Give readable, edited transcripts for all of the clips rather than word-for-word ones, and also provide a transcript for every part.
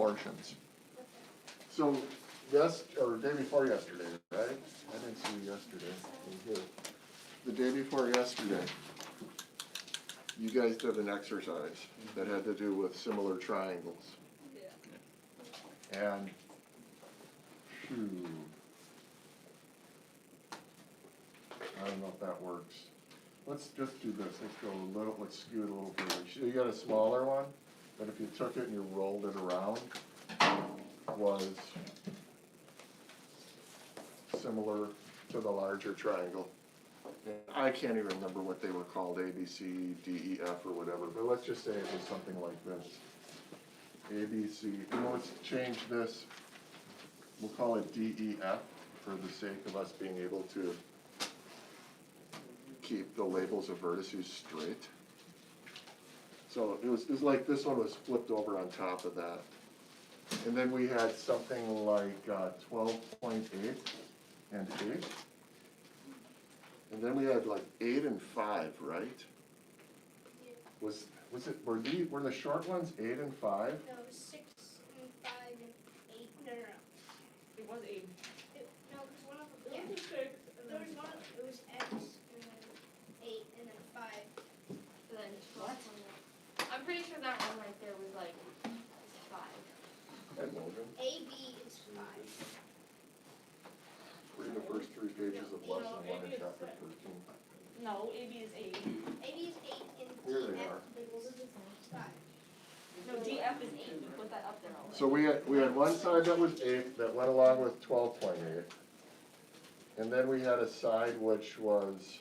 proportions. So, or day before yesterday, right? I didn't see you yesterday. You were here. The day before yesterday, you guys did an exercise that had to do with similar triangles. And, I don't know if that works. Let's just do this. Let's go a little, let's skew it a little further. You got a smaller one, but if you took it and you rolled it around, was similar to the larger triangle. And I can't even remember what they were called, A, B, C, D, E, F, or whatever, but let's just say it was something like this. A, B, C, you know, let's change this, we'll call it D, E, F, for the sake of us being able to keep the labels of vertices straight. So it was like this one was flipped over on top of that. And then we had something like 12.8 and 8. And then we had like 8 and 5, right? Yeah. Was it, were the short ones 8 and 5? No, it was 6 and 5 and 8. No. It was 8. No, because one of them. It was 6. There was one. It was X and then 8 and then 5. And then 12. I'm pretty sure that one right there was like 5. And Logan, A B is 5. read the first 3 pages of No, lesson 1 in maybe it's chapter 13. No, AB is 8. A B is 8 and Here they DF are. is 5. No, DF is 8. You put that up there already. So we had one side that was 8 that went along with 12.8. And then we had a side which was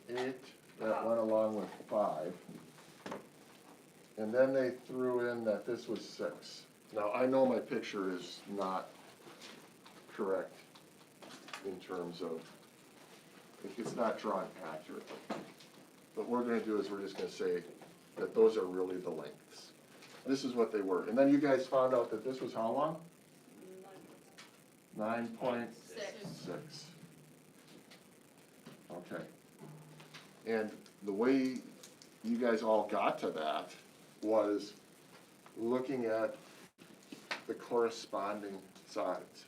8 that went along with 5. And then they threw in that this was 6. Now, I know my picture is not correct in terms of, it's not drawn accurately. But what we're gonna do is we're just gonna say that those are really the lengths. This is what they were. And then you guys found out that this was how long? 9.6. Okay. And the way you guys all got to that was looking at the corresponding sides.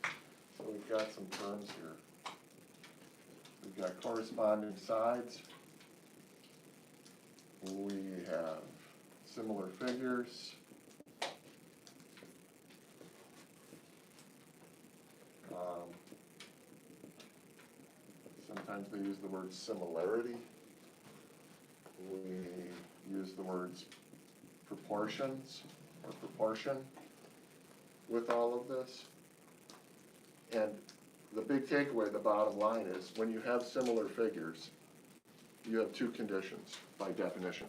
So we've got some terms here. We've got corresponding sides. We have similar figures. Sometimes they use the word similarity. We use the words proportions or proportion with all of this. And the big takeaway, the bottom line is, when you have similar figures, you have 2 conditions by definition.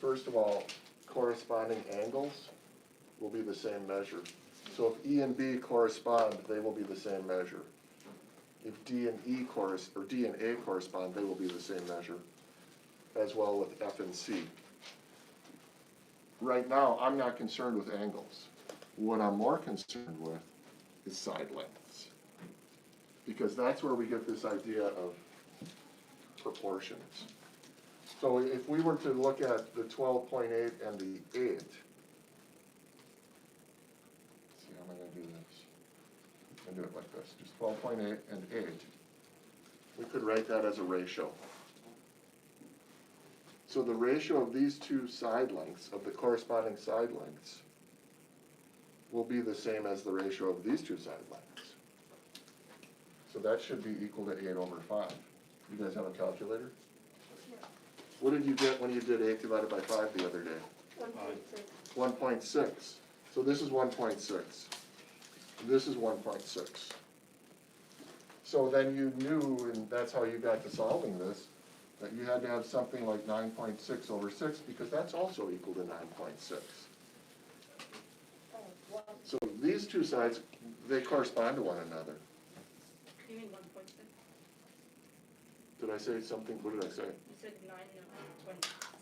First of all, corresponding angles will be the same measure. So if E and B correspond, they will be the same measure. If D and E or D and A correspond, they will be the same measure, as well with F and C. Right now, I'm not concerned with angles. What I'm more concerned with is side lengths, because that's where we get this idea of proportions. So if we were to look at the 12.8 and the 8, let's see, how am I going to do this? I'm going to do it like this, just 12.8 and 8. We could write that as a ratio. So the ratio of these 2 side lengths, of the corresponding side lengths, will be the same as the ratio of these 2 side lengths. So that should be equal to 8 over 5. You guys have a calculator? What did you get when you did 8 divided by 5 the other day? 1.6. 1.6. So this is 1.6. This is 1.6. So then you knew, and that's how you got to solving this, that you had to have something like 9.6 over 6, because that's also equal to 9.6. So these 2 sides, they correspond to one another. You mean 1.6? Did I say something? What did I say? You said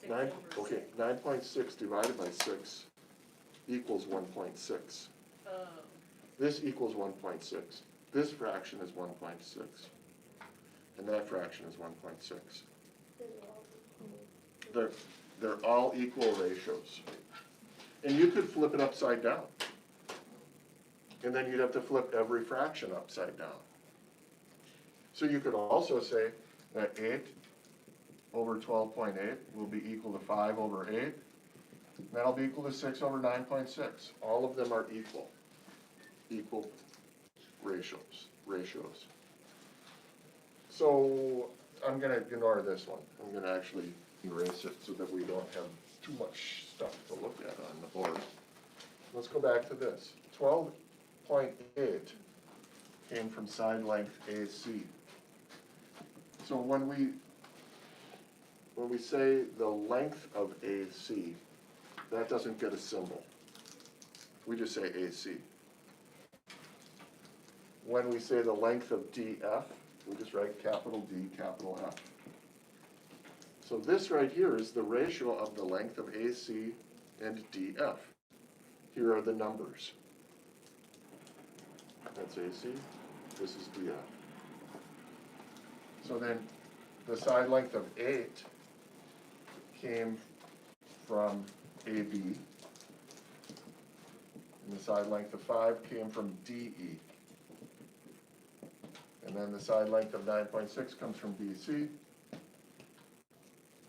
9.6 9, over okay, 9.6 divided by 6 equals 1.6. This equals 1.6. This fraction is 1.6. And that fraction is 1.6. They're all equal ratios. And you could flip it upside down. And then you'd have to flip every fraction upside down. So you could also say that 8 over 12.8 will be equal to 5 over 8. That'll be equal to 6 over 9.6. All of them are equal ratios. So I'm gonna ignore this one. I'm gonna actually erase it so that we don't have too much stuff to look at on the board. Let's go back to this. 12.8 came from side length AC. So when we say the length of AC, that doesn't get a symbol. We just say AC. When we say the length of DF, we just write capital D, capital F. So this right here is the ratio of the length of AC and DF. Here are the numbers. That's AC, this is DF. So then the side length of 8 came from AB, and the side length of 5 came from DE. And then the side length of 9.6 comes from BC,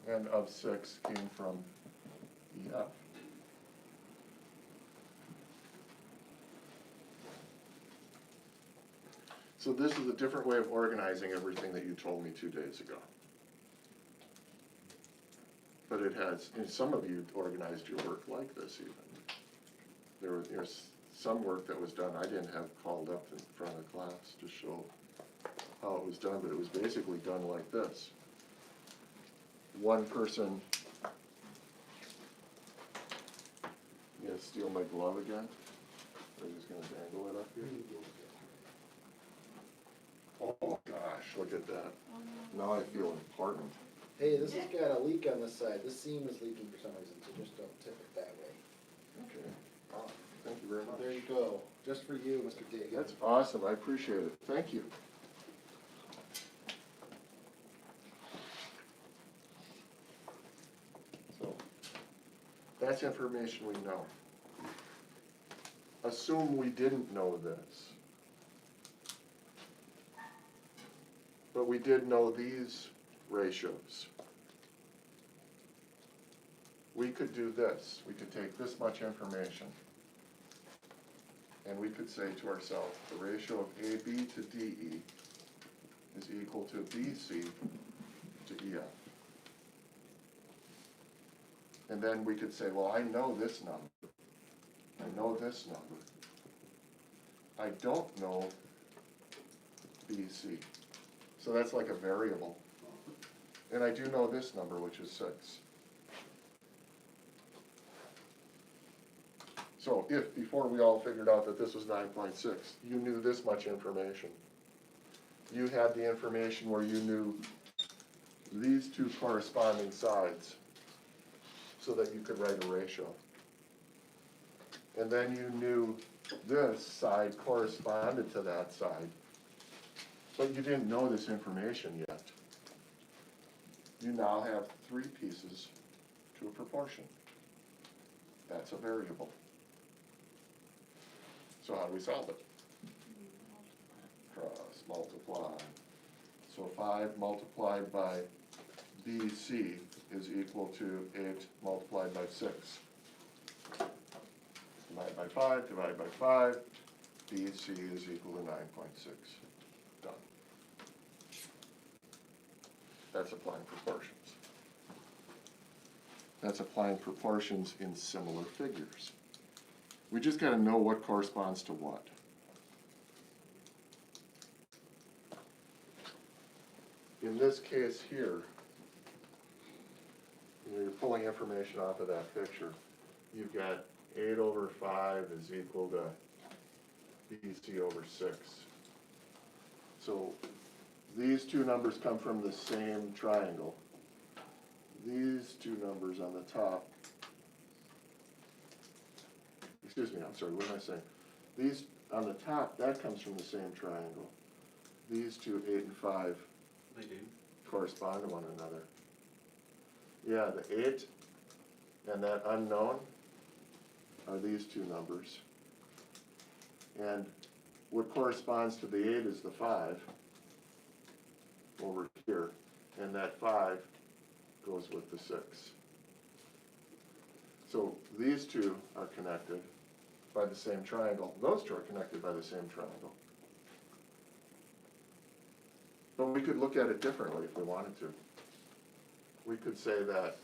and of 6 came from EF. So this is a different way of organizing everything that you told me 2 days ago. But it has, and some of you organized your work like this even. There's some work that was done I didn't have called up in front of the class to show how it was done, but it was basically done like this. One person, you gonna steal my glove again? Or are you just gonna dangle it up here? Oh gosh, look at that. Now I feel important. Hey, this has got a leak on this side. This seam is leaking for some reason, so just don't tip it that way. Okay, thank you very much. There you go. Just for you, Mr. Dagan. That's awesome, I appreciate it, thank you. So, that's information we know. Assume we didn't know this. But we did know these ratios. We could do this. We could take this much information, and we could say to ourselves, the ratio of AB to DE is equal to BC to EF. And then we could say, well, I know this number. I know this number. I don't know BC. So that's like a variable. And I do know this number, which is 6. So if, before we all figured out that this was 9.6, you knew this much information, you had the information where you knew these two corresponding sides so that you could write a ratio. And then you knew this side corresponded to that side, but you didn't know this information yet. You now have 3 pieces to a proportion. That's a variable. So how do we solve it? Cross multiply. So 5 multiplied by BC is equal to 8 multiplied by 6. Divide by 5, divide by 5, BC is equal to 9.6. Done. That's applying proportions. That's applying proportions in similar figures. We just got to know what corresponds to what. In this case here, you're pulling information off of that picture. You've got 8 over 5 is equal to BC over 6. So these two numbers come from the same triangle. These two numbers on the top, excuse me, I'm sorry, what am I saying? These on the top, that comes from the same triangle. These two, 8 and 5, They do. correspond to one another. Yeah, the 8 And that unknown are these two numbers. And what corresponds to the 8 is the 5 over here, and that 5 goes with the 6. So these two are connected by the same triangle. Those two are connected by the same triangle. But we could look at it differently if we wanted to. We could say that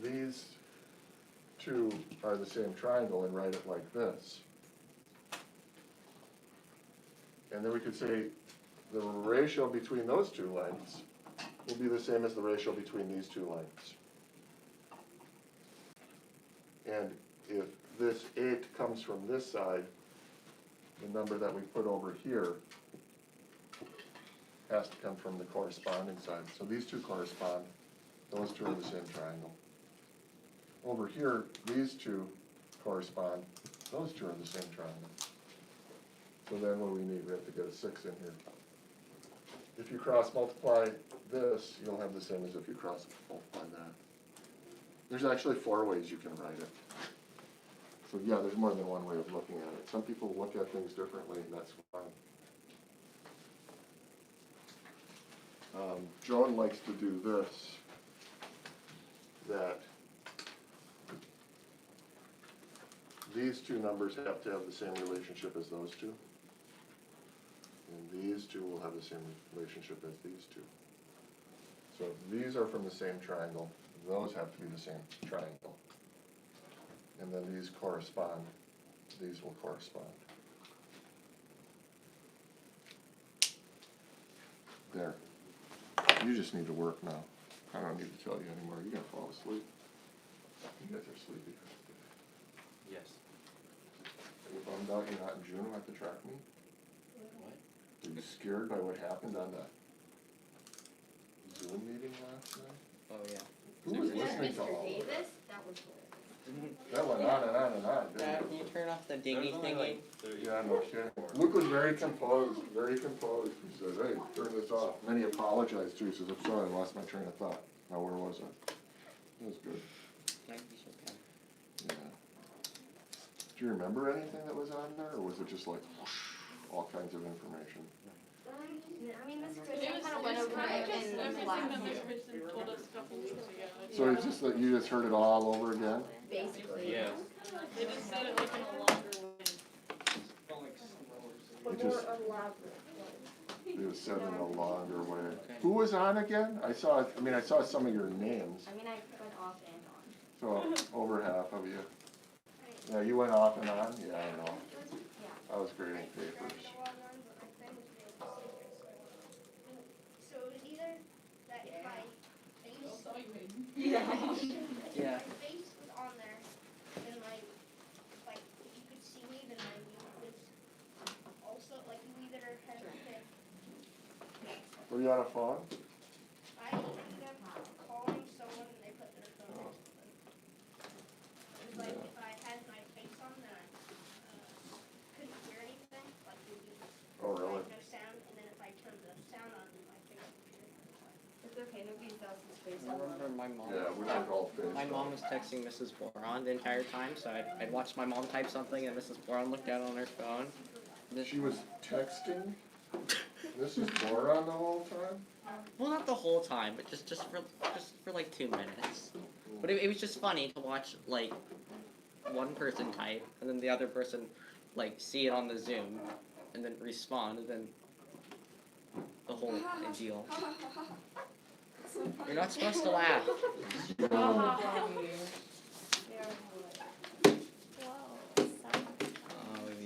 these two are the same triangle and write it like this. And then we could say the ratio between those two lengths will be the same as the ratio between these two lengths. And if this 8 comes from this side, the number that we put over here has to come from the corresponding side. So these two correspond, those two are the same triangle. Over here, these two correspond, those two are the same triangle. So then what do we need? We have to get a 6 in here. If you cross multiply this, you'll have the same as if you cross multiply that. There's actually 4 ways you can write it. So yeah, there's more than one way of looking at it. Some people look at things differently, and that's fine. Joan likes to do this, that these two numbers have to have the same relationship as those two. And these two will have the same relationship as these two. So if these are from the same triangle, those have to be the same triangle. And then these correspond, these will correspond. There. You just need to work now. I don't need to tell you anymore. You're gonna fall asleep. You guys are sleepy. Yes. Are you bummed out you're not in Juneau at the track meet? What? Were you scared by what happened on that Zoom meeting last night? Oh, yeah. Who was And then listening to Mr. all of it? Davis, that was hilarious. That went on and on and on, Dad, didn't can you it? turn off the dingy thingy? Yeah, no kidding. Luke was very composed, very composed. He said, hey, turn this off. And then he apologized too. He says, I'm sorry, I lost my train of thought. Now, where was I? It was good. Might be so bad. Yeah. Do you remember anything that was on there, or was it just like whoosh, all kinds of information? I mean, Miss Chris, It I was, kinda it went was over kind it of just in everything class. that Miss Richardson told us a couple weeks ago. So it's just that you just heard it all over again? Basically. Yeah. They just said it like in a longer way. It just, it was said in a longer way. Who was on again? I saw some of your names. I mean, I went off and on. So over half of you. Yeah, you went off and on? Yeah, I know. Yeah. I was grading papers. So it was either that if my face, Yeah. Yeah. my face was on there, then like if you could see me, then my mute was also like you either had to pick. Were you on a phone? I ended up calling someone and they put their phone on something. It was like if I had my face on, then I couldn't hear anything, like it would be Oh, really? like no sound, and then if I turned the sound on, then my face would appear. It's okay, nobody's else is face I remember my mom. Yeah, we were all faced. My mom was texting Mrs. Boron the entire time, so I'd watch my mom type something and Mrs. Boron looked down on her phone. She was texting Mrs. Boron the whole time? Well, not the whole time, but just for like 2 minutes. But it was just funny to watch like one person type and then the other person like see it on the Zoom and then respond and then the whole deal. You're not supposed to laugh. Oh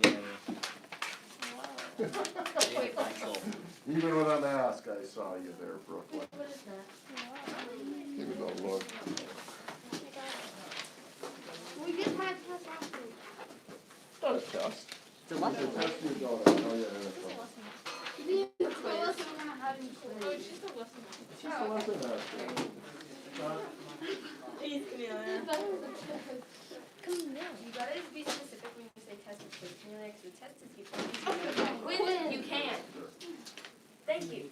yeah. Wait, Michael. Even with a mask, I saw you there, Brooklyn. What is that? Give it a look. We just had a test last week. Not a test. The It's left a test you don't, oh yeah, that's right. Oh, it's just a lesson. It's just a lesson actually. You gotta be specific when you say test is quiz. You're like, the test is you quiz, you can't. Thank you.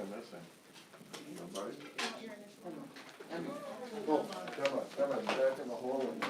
am I missing? Nobody? Not your initial. Oh, come on, back in the hole and